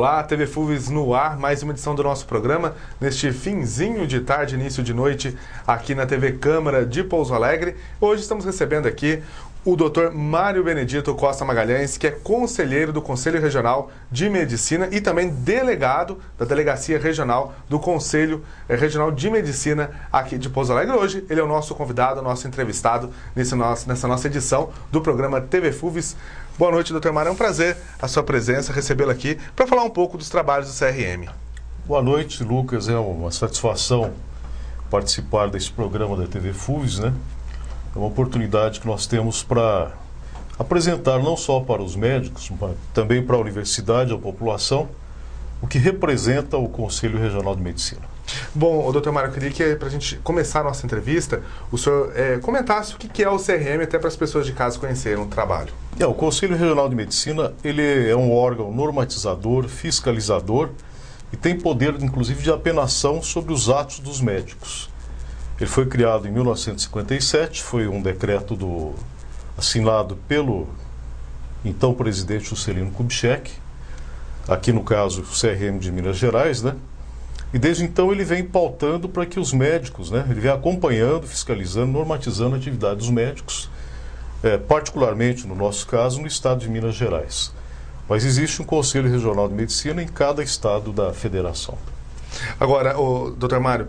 Olá, TV FUVES no ar, mais uma edição do nosso programa, neste finzinho de tarde, início de noite, aqui na TV Câmara de Pouso Alegre. Hoje estamos recebendo aqui o Dr. Mário Benedito Costa Magalhães, que é conselheiro do Conselho Regional de Medicina e também delegado da Delegacia Regional do Conselho Regional de Medicina aqui de Pouso Alegre. Hoje ele é o nosso convidado, o nosso entrevistado nessa nossa edição do programa TV FUVES. Boa noite, doutor Mário. É um prazer a sua presença, recebê-lo aqui para falar um pouco dos trabalhos do CRM. Boa noite, Lucas. É uma satisfação participar desse programa da TV FUVES, né? É uma oportunidade que nós temos para apresentar não só para os médicos, mas também para a universidade, a população, o que representa o Conselho Regional de Medicina. Bom, doutor Mário, eu queria que, para a gente começar a nossa entrevista, o senhor comentasse o que é o CRM, até para as pessoas de casa conhecerem o trabalho. O Conselho Regional de Medicina, ele é um órgão normatizador, fiscalizador e tem poder, inclusive, de apenação sobre os atos dos médicos. Ele foi criado em 1957, foi um decreto assinado pelo então presidente Juscelino Kubitschek, aqui no caso o CRM de Minas Gerais, né? E desde então ele vem pautando para que os médicos, né? Ele vem acompanhando, fiscalizando, normatizando a atividade dos médicos, particularmente no nosso caso no estado de Minas Gerais. Mas existe um Conselho Regional de Medicina em cada estado da federação. Agora, doutor Mário,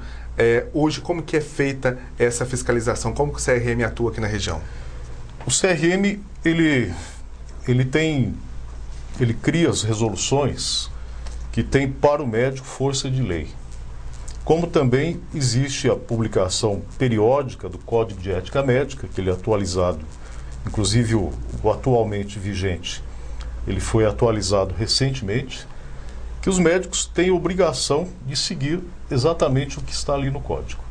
hoje como que é feita essa fiscalização? Como que o CRM atua aqui na região? O CRM, ele cria as resoluções que tem para o médico força de lei. Como também existe a publicação periódica do Código de Ética Médica, que ele é atualizado, inclusive o atualmente vigente, ele foi atualizado recentemente, que os médicos têm obrigação de seguir exatamente o que está ali no código.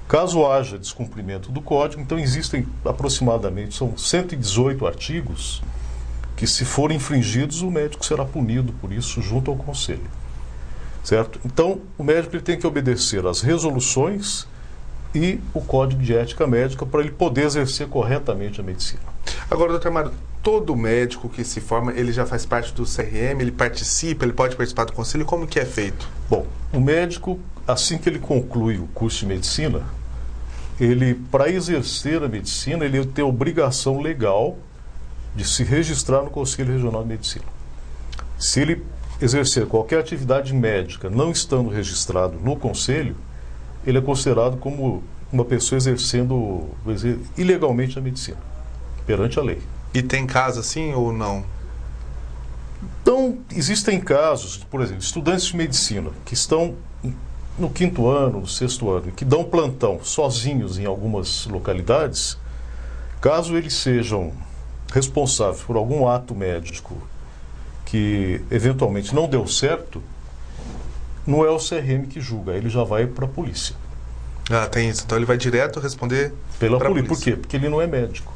Caso haja descumprimento do código, então existem aproximadamente, são 118 artigos, que se forem infringidos, o médico será punido por isso junto ao conselho. Certo? Então, o médico ele tem que obedecer às resoluções e o Código de Ética Médica para ele poder exercer corretamente a medicina. Agora, doutor Mário, todo médico que se forma, ele já faz parte do CRM, ele participa, ele pode participar do conselho, como que é feito? Bom, o médico, assim que ele conclui o curso de medicina, ele, para exercer a medicina, ele tem a obrigação legal de se registrar no Conselho Regional de Medicina. Se ele exercer qualquer atividade médica não estando registrado no Conselho, ele é considerado como uma pessoa exercendo ilegalmente a medicina, perante a lei. E tem caso assim ou não? Então, existem casos, por exemplo, estudantes de medicina que estão no 5º ano, no 6º ano, que dão plantão sozinhos em algumas localidades. Caso eles sejam responsáveis por algum ato médico que eventualmente não deu certo, não é o CRM que julga, ele já vai para a polícia. Ah, tem isso. Então ele vai direto responder pela polícia. Por quê? Porque ele não é médico.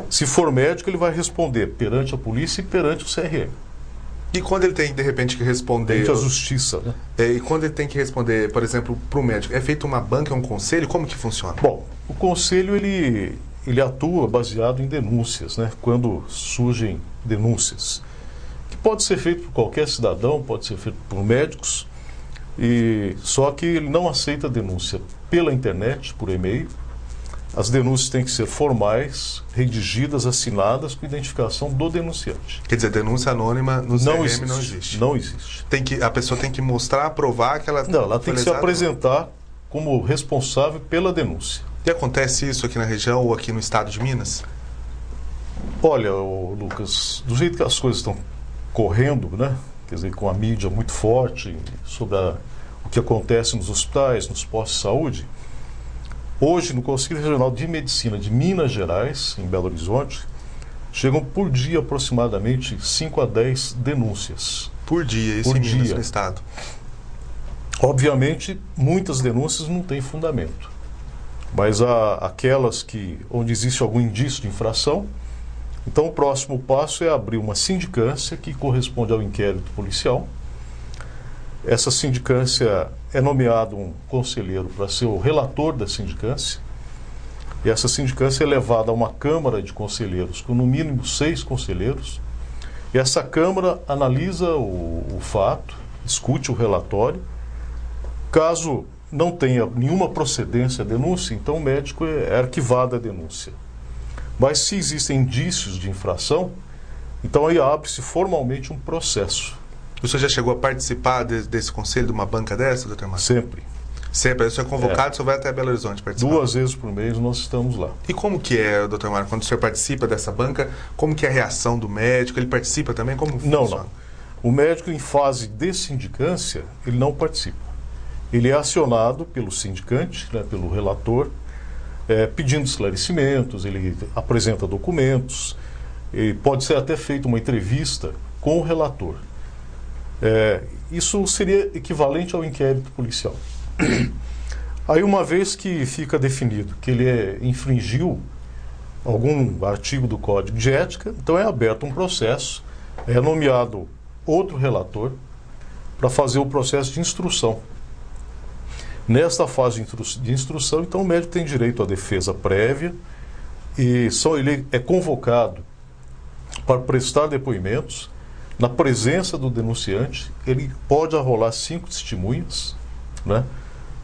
Se for médico, ele vai responder perante a polícia e perante o CRM. E quando ele tem, de repente, que responder... Perante a justiça, né? E quando ele tem que responder, por exemplo, para o médico, é feita uma banca, um conselho? Como que funciona? Bom, o conselho, ele atua baseado em denúncias, né? Quando surgem denúncias, que pode ser feito por qualquer cidadão, pode ser feito por médicos, só que ele não aceita denúncia pela internet, por e-mail. As denúncias têm que ser formais, redigidas, assinadas com identificação do denunciante. Quer dizer, denúncia anônima no CRM não existe? Não existe. A pessoa tem que mostrar, provar que ela... Não, ela tem que se apresentar como responsável pela denúncia. E acontece isso aqui na região ou aqui no estado de Minas? Olha, Lucas, do jeito que as coisas estão correndo, né? Quer dizer, com a mídia muito forte sobre o que acontece nos hospitais, nos postos de saúde, hoje no Conselho Regional de Medicina de Minas Gerais, em Belo Horizonte, chegam por dia aproximadamente 5 a 10 denúncias. Por dia, isso em Minas, no estado? Obviamente, muitas denúncias não têm fundamento. Mas há aquelas onde existe algum indício de infração. Então, o próximo passo é abrir uma sindicância que corresponde ao inquérito policial. Essa sindicância é nomeado um conselheiro para ser o relator da sindicância. E essa sindicância é levada a uma câmara de conselheiros, com no mínimo 6 conselheiros. E essa Câmara analisa o fato, discute o relatório. Caso não tenha nenhuma procedência a denúncia, então o médico é arquivada a denúncia. Mas se existem indícios de infração, então aí abre-se formalmente um processo. O senhor já chegou a participar desse conselho, de uma banca dessa, doutor Márcio? Sempre. Sempre. Aí o senhor é convocado, o senhor vai até Belo Horizonte participar? 2 vezes por mês nós estamos lá. E como que é, doutor Mário, quando o senhor participa dessa banca, como que é a reação do médico? Ele participa também? Como funciona? Não. O médico, em fase de sindicância, ele não participa. Ele é acionado pelo sindicante, né, pelo relator, pedindo esclarecimentos, ele apresenta documentos, e pode ser até feita uma entrevista com o relator. Isso seria equivalente ao inquérito policial. Aí, uma vez que fica definido que ele infringiu algum artigo do Código de Ética, então é aberto um processo, é nomeado outro relator para fazer o processo de instrução. Nesta fase de instrução, então o médico tem direito à defesa prévia e só ele é convocado para prestar depoimentos. Na presença do denunciante, ele pode arrolar 5 testemunhas, né?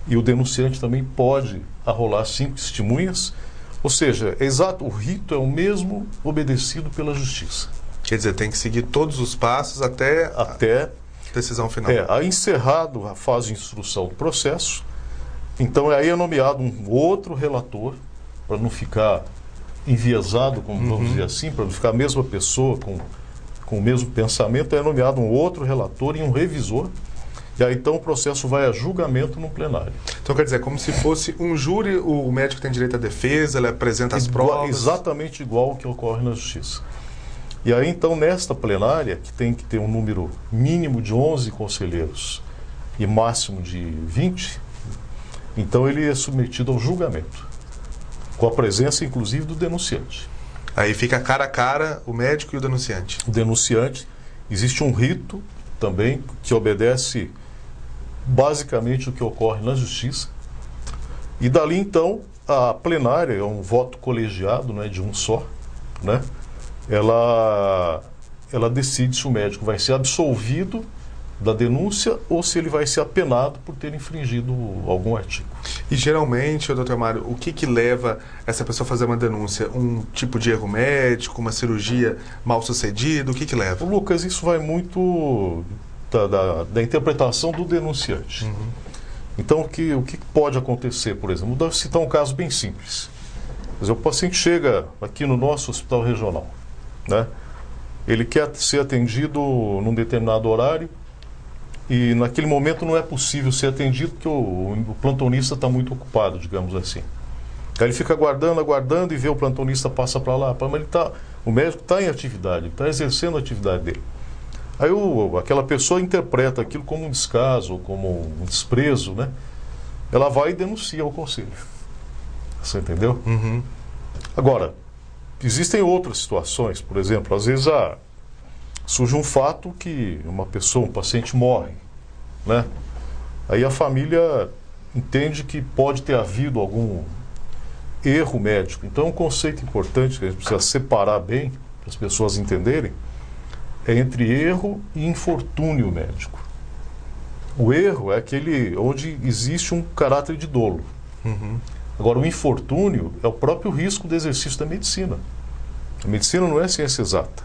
E o denunciante também pode arrolar 5 testemunhas, ou seja, o rito é o mesmo obedecido pela justiça. Quer dizer, tem que seguir todos os passos até a decisão final. Aí encerrado a fase de instrução do processo, então aí é nomeado um outro relator, para não ficar enviesado, como vamos dizer assim, para não ficar a mesma pessoa com o mesmo pensamento, é nomeado um outro relator e um revisor. E aí, então, o processo vai a julgamento no plenário. Então, quer dizer, como se fosse um júri, o médico tem direito à defesa, ele apresenta as provas... Exatamente igual ao que ocorre na justiça. E aí, então, nesta plenária, que tem que ter um número mínimo de 11 conselheiros e máximo de 20, então ele é submetido ao julgamento, com a presença, inclusive, do denunciante. Aí fica cara a cara o médico e o denunciante. O denunciante, existe um rito também que obedece basicamente o que ocorre na justiça. E dali, então, a plenária é um voto colegiado, não é de um só, né? Ela decide se o médico vai ser absolvido da denúncia ou se ele vai ser apenado por ter infringido algum artigo. E geralmente, doutor Mário, o que leva essa pessoa a fazer uma denúncia? Um tipo de erro médico, uma cirurgia mal sucedida? O que leva? Lucas, isso vai muito da interpretação do denunciante. Então, o que pode acontecer, por exemplo? Vou citar um caso bem simples. Quer dizer, o paciente chega aqui no nosso hospital regional, né? Ele quer ser atendido num determinado horário, e naquele momento não é possível ser atendido porque o plantonista está muito ocupado, digamos assim. Aí ele fica aguardando e vê o plantonista passa para lá, mas o médico está em atividade, está exercendo a atividade dele. Aí aquela pessoa interpreta aquilo como um descaso, como um desprezo, né? Ela vai e denuncia ao conselho. Você entendeu? Agora, existem outras situações, por exemplo, às vezes surge um fato que um paciente morre, né? Aí a família entende que pode ter havido algum erro médico. Então, um conceito importante que a gente precisa separar bem, para as pessoas entenderem, é entre erro e infortúnio médico. O erro é aquele onde existe um caráter de dolo. Agora, o infortúnio é o próprio risco do exercício da medicina. A medicina não é ciência exata.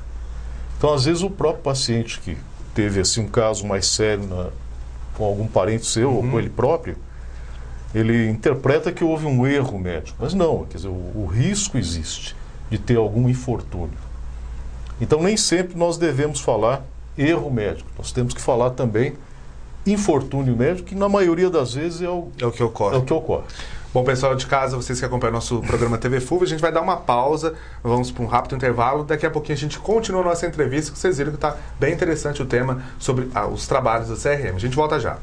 Então, às vezes, o próprio paciente que teve assim, um caso mais sério com algum parente seu ou com ele próprio, ele interpreta que houve um erro médico. Mas não, quer dizer, o risco existe de ter algum infortúnio. Então, nem sempre nós devemos falar erro médico. Nós temos que falar também infortúnio médico, que na maioria das vezes é o que ocorre. Bom, pessoal de casa, vocês que acompanham nosso programa TV FUV, a gente vai dar uma pausa, vamos para um rápido intervalo. Daqui a pouquinho a gente continua a nossa entrevista, que vocês viram que está bem interessante o tema sobre os trabalhos do CRM. A gente volta já.